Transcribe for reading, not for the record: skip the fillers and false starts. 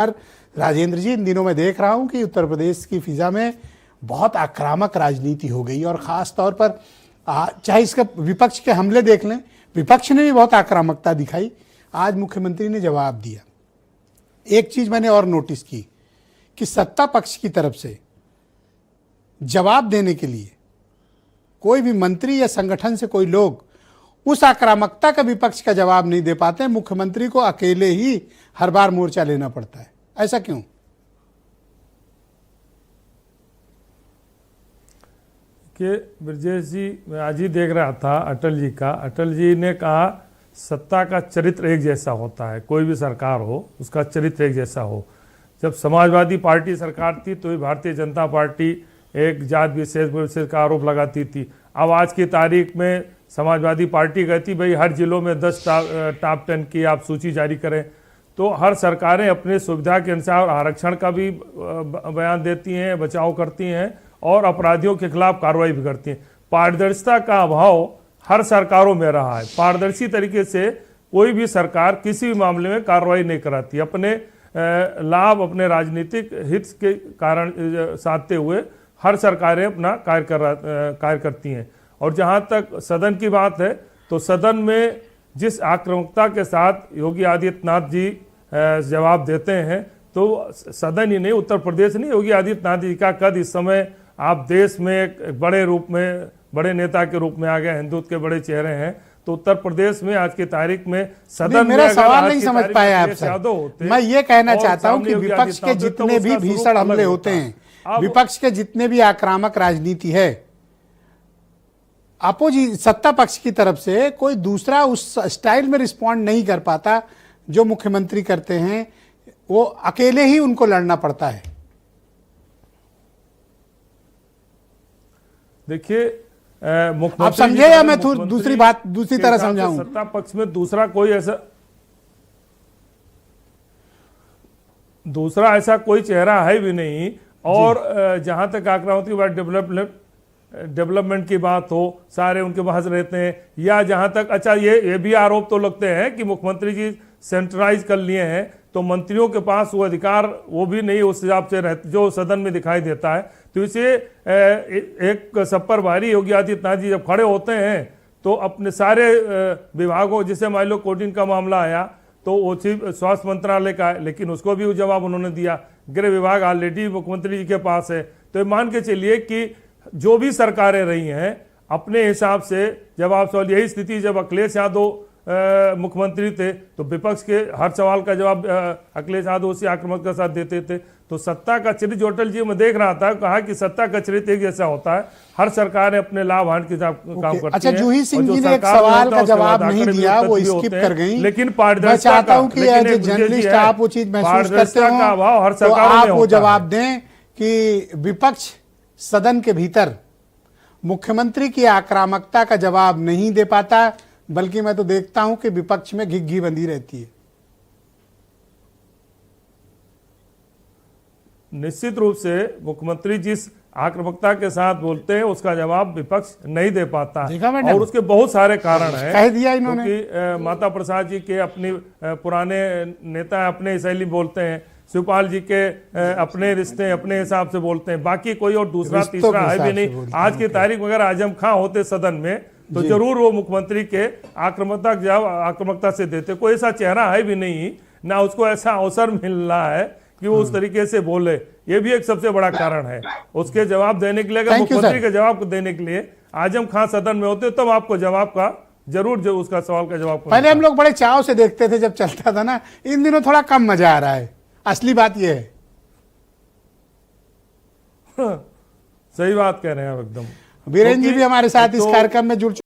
राजेंद्र जी, इन दिनों मैं देख रहा हूं कि उत्तर प्रदेश की फिजा में बहुत आक्रामक राजनीति हो गई और ख़ास तौर पर चाहे इसका विपक्ष के हमले देख लें, विपक्ष ने भी बहुत आक्रामकता दिखाई। आज मुख्यमंत्री ने जवाब दिया। एक चीज़ मैंने और नोटिस की कि सत्ता पक्ष की तरफ से जवाब देने के लिए कोई भी मंत्री या संगठन से कोई लोग उस आक्रामकता का विपक्ष का जवाब नहीं दे पाते। मुख्यमंत्री को अकेले ही हर बार मोर्चा लेना पड़ता है। ऐसा क्यों? कि ब्रजेश जी, मैं आज ही देख रहा था अटल जी ने कहा सत्ता का चरित्र एक जैसा होता है, कोई भी सरकार हो उसका चरित्र एक जैसा हो। जब समाजवादी पार्टी सरकार थी तो भारतीय जनता पार्टी एक जात विशेष का आरोप लगाती थी। अब आज की तारीख में समाजवादी पार्टी कहती भाई हर जिलों में 10 टॉप 10 की आप सूची जारी करें। तो हर सरकारें अपने सुविधा के अनुसार आरक्षण का भी बयान देती हैं, बचाव करती हैं और अपराधियों के खिलाफ कार्रवाई भी करती हैं। पारदर्शिता का अभाव हर सरकारों में रहा है। पारदर्शी तरीके से कोई भी सरकार किसी भी मामले में कार्रवाई नहीं कराती। अपने लाभ, अपने राजनीतिक हित के कारण साधते हुए हर सरकारें अपना कार्य करती हैं। और जहां तक सदन की बात है तो सदन में जिस आक्रामकता के साथ योगी आदित्यनाथ जी जवाब देते हैं, तो सदन ही नहीं, उत्तर प्रदेश नहीं, योगी आदित्यनाथ जी का कद इस समय आप देश में एक बड़े रूप में, बड़े नेता के रूप में आ गए, हिंदुत्व के बड़े चेहरे हैं। तो उत्तर प्रदेश में आज की तारीख में सदन में, मेरा सवाल नहीं समझ पाए आप सर। मैं ये कहना चाहता हूं कि विपक्ष के जितने भी भीषण हमले होते हैं, विपक्ष के जितने भी आक्रामक राजनीति है, सत्ता पक्ष की तरफ से कोई दूसरा उस स्टाइल में रिस्पॉन्ड नहीं कर पाता जो मुख्यमंत्री करते हैं। वो अकेले ही उनको लड़ना पड़ता है। देखिए, आप समझे या मैं दूसरी तरह समझाऊं? सत्ता पक्ष में दूसरा ऐसा कोई चेहरा है भी नहीं। और जहां तक आक्रामक की बात, डेवलपमेंट की बात हो, सारे उनके बहस रहते हैं। या जहां तक अच्छा ये भी आरोप तो लगते हैं कि मुख्यमंत्री जी सेंट्रलाइज कर लिए हैं, तो मंत्रियों के पास वो अधिकार वो भी नहीं उस हिसाब से रहते जो सदन में दिखाई देता है। तो इसे एक सब पर भारी योगी आदित्यनाथ जी जब खड़े होते हैं तो अपने सारे विभागों, जैसे मान लो कोटिन का मामला आया तो वो स्वास्थ्य मंत्रालय का है, लेकिन उसको भी जवाब उन्होंने दिया। गृह विभाग ऑलरेडी मुख्यमंत्री जी के पास है। तो मान के चलिए कि जो भी सरकारें रही हैं अपने हिसाब से जवाब सवाल, यही स्थिति जब अखिलेश यादव मुख्यमंत्री थे तो विपक्ष के हर सवाल का जवाब अखिलेश यादव उसी आक्रामक के साथ देते थे। तो सत्ता का चरित्र, अटल जी मैं देख रहा था, कहा कि सत्ता का चरित्र एक जैसा होता है, हर सरकार अपने लाभ हानि के साथ काम करती है। अच्छा, जूही सिंह जी ने एक सवाल का जवाब नहीं दिया, वो स्किप कर गई। लेकिन मैं चाहता हूं कि एज ए जर्नलिस्ट आप वो चीज महसूस करते हो तो आप वो जवाब दें कि विपक्ष सदन के भीतर मुख्यमंत्री की आक्रामकता का जवाब नहीं दे पाता, बल्कि मैं तो देखता हूं कि विपक्ष में घिघी बंधी रहती है। निश्चित रूप से मुख्यमंत्री जिस आक्रामकता के साथ बोलते हैं उसका जवाब विपक्ष नहीं दे पाता है। और उसके बहुत सारे कारण हैं। कह दिया इन्होंने कि माता प्रसाद जी के अपने पुराने नेता अपने शैली बोलते हैं, शिवपाल जी के अपने रिश्ते अपने हिसाब से बोलते हैं, बाकी कोई और दूसरा तीसरा है भी नहीं। आज की तारीख में अगर आजम खां होते सदन में तो जरूर वो मुख्यमंत्री के आक्रामकता से देते। कोई ऐसा चेहरा है भी नहीं, ना उसको ऐसा अवसर मिल रहा है कि वो उस तरीके से बोले। ये भी एक सबसे बड़ा कारण है। उसके जवाब देने के लिए, अगर मुख्यमंत्री के जवाब देने के लिए आजम खां सदन में होते तब आपको जवाब का जरूर जो उसका सवाल का जवाब पहले हम लोग बड़े चाव से देखते थे जब चलता था ना। इन दिनों थोड़ा कम मजा आ रहा है। असली बात यह है। सही बात कह रहे हैं आप एकदम। वीरेंद्र जी भी हमारे साथ इस कार्यक्रम में जुड़